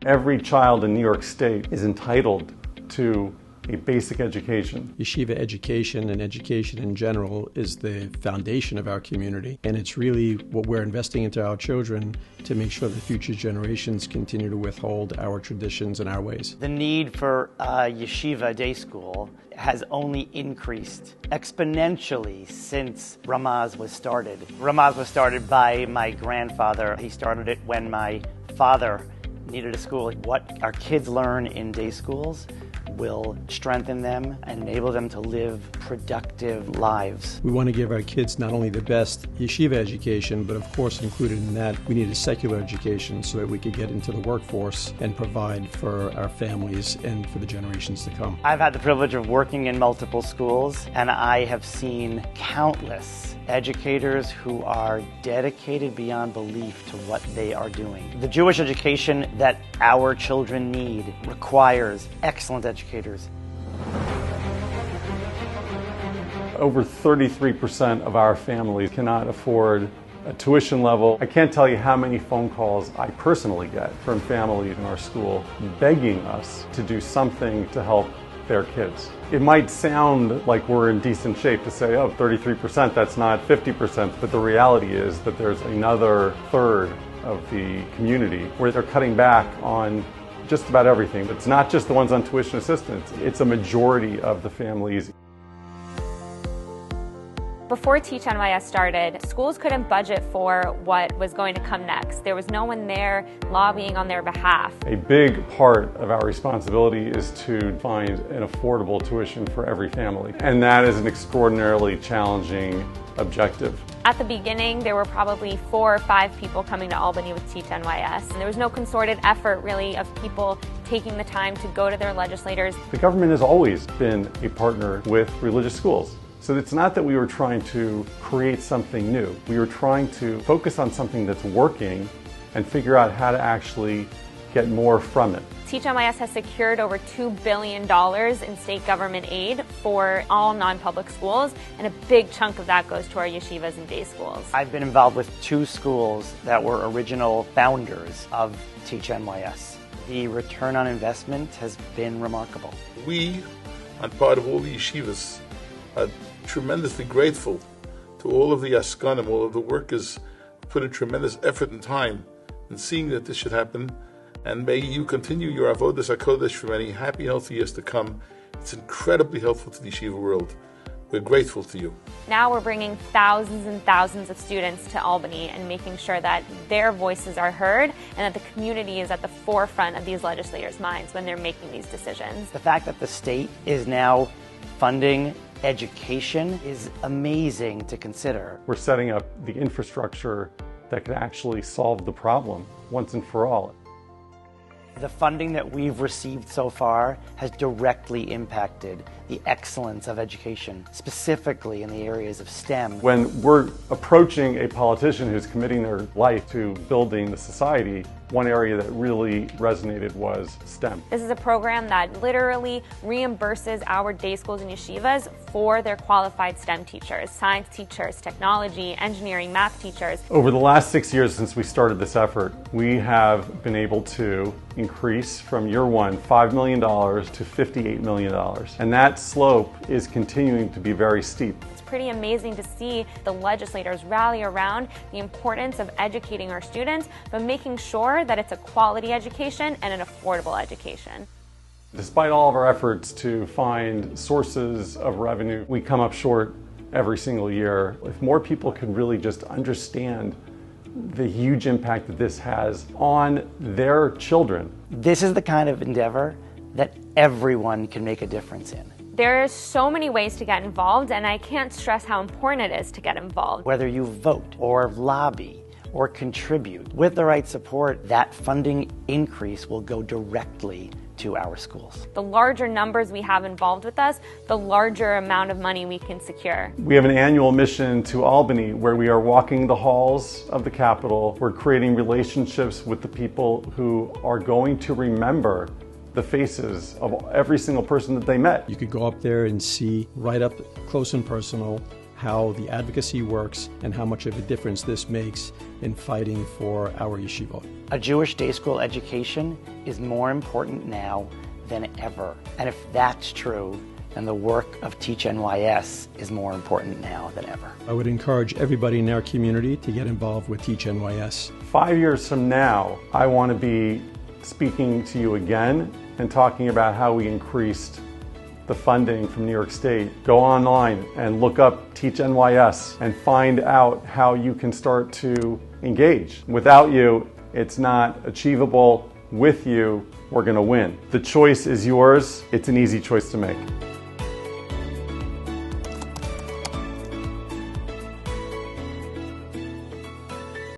Every child in New York State is entitled to a basic education. Yeshiva education and education in general is the foundation of our community, and it's really what we're investing into our children to make sure that future generations continue to withhold our traditions and our ways. The need for yeshiva day school has only increased exponentially since Ramaz was started. Ramaz was started by my grandfather. He started it when my father needed a school. What our kids learn in day schools will strengthen them and enable them to live productive lives. We want to give our kids not only the best yeshiva education, but of course included in that, we need a secular education so that we could get into the workforce and provide for our families and for the generations to come. I've had the privilege of working in multiple schools, and I have seen countless educators who are dedicated beyond belief to what they are doing. The Jewish education that our children need requires excellent educators. Over 33% of our families cannot afford a tuition level. I can't tell you how many phone calls I personally get from families in our school begging us to do something to help their kids. It might sound like we're in decent shape to say, oh, 33%, that's not 50%, but the reality is that there's another third of the community where they're cutting back on just about everything. It's not just the ones on tuition assistance, it's a majority of the families. Before Teach NYS started, schools couldn't budget for what was going to come next. There was no one there lobbying on their behalf. A big part of our responsibility is to find an affordable tuition for every family, and that is an extraordinarily challenging objective. At the beginning, there were probably 4 or 5 people coming to Albany with Teach NYS, and there was no concerted effort really of people taking the time to go to their legislators. The government has always been a partner with religious schools. So it's not that we were trying to create something new. We were trying to focus on something that's working and figure out how to actually get more from it. Teach NYS has secured over $2 billion in state government aid for all non-public schools, and a big chunk of that goes to our yeshivas and day schools. I've been involved with 2 schools that were original founders of Teach NYS. The return on investment has been remarkable. We, on part of all the yeshivas, are tremendously grateful to all of the askanim, all of the workers who put in tremendous effort and time in seeing that this should happen. And may you continue your avodas hakodesh for many happy, healthy years to come. It's incredibly helpful to the yeshiva world. We're grateful to you. Now we're bringing thousands and thousands of students to Albany and making sure that their voices are heard and that the community is at the forefront of these legislators' minds when they're making these decisions. The fact that the state is now funding education is amazing to consider. We're setting up the infrastructure that can actually solve the problem once and for all. The funding that we've received so far has directly impacted the excellence of education, specifically in the areas of STEM. When we're approaching a politician who's committing their life to building the society, one area that really resonated was STEM. This is a program that literally reimburses our day schools and yeshivas for their qualified STEM teachers, science teachers, technology, engineering, math teachers. Over the last 6 years since we started this effort, we have been able to increase from year one $5 million to $58 million. And that slope is continuing to be very steep. It's pretty amazing to see the legislators rally around the importance of educating our students, but making sure that it's a quality education and an affordable education. Despite all of our efforts to find sources of revenue, we come up short every single year. If more people could really just understand the huge impact that this has on their children. This is the kind of endeavor that everyone can make a difference in. There are so many ways to get involved, and I can't stress how important it is to get involved. Whether you vote or lobby or contribute, with the right support, that funding increase will go directly to our schools. The larger numbers we have involved with us, the larger amount of money we can secure. We have an annual mission to Albany where we are walking the halls of the Capitol. We're creating relationships with the people who are going to remember the faces of every single person that they met. You could go up there and see right up close and personal how the advocacy works and how much of a difference this makes in fighting for our yeshiva. A Jewish day school education is more important now than ever. And if that's true, then the work of Teach NYS is more important now than ever. I would encourage everybody in our community to get involved with Teach NYS. 5 years from now, I want to be speaking to you again and talking about how we increased the funding from New York State. Go online and look up Teach NYS and find out how you can start to engage. Without you, it's not achievable. With you, we're going to win. The choice is yours. It's an easy choice to make.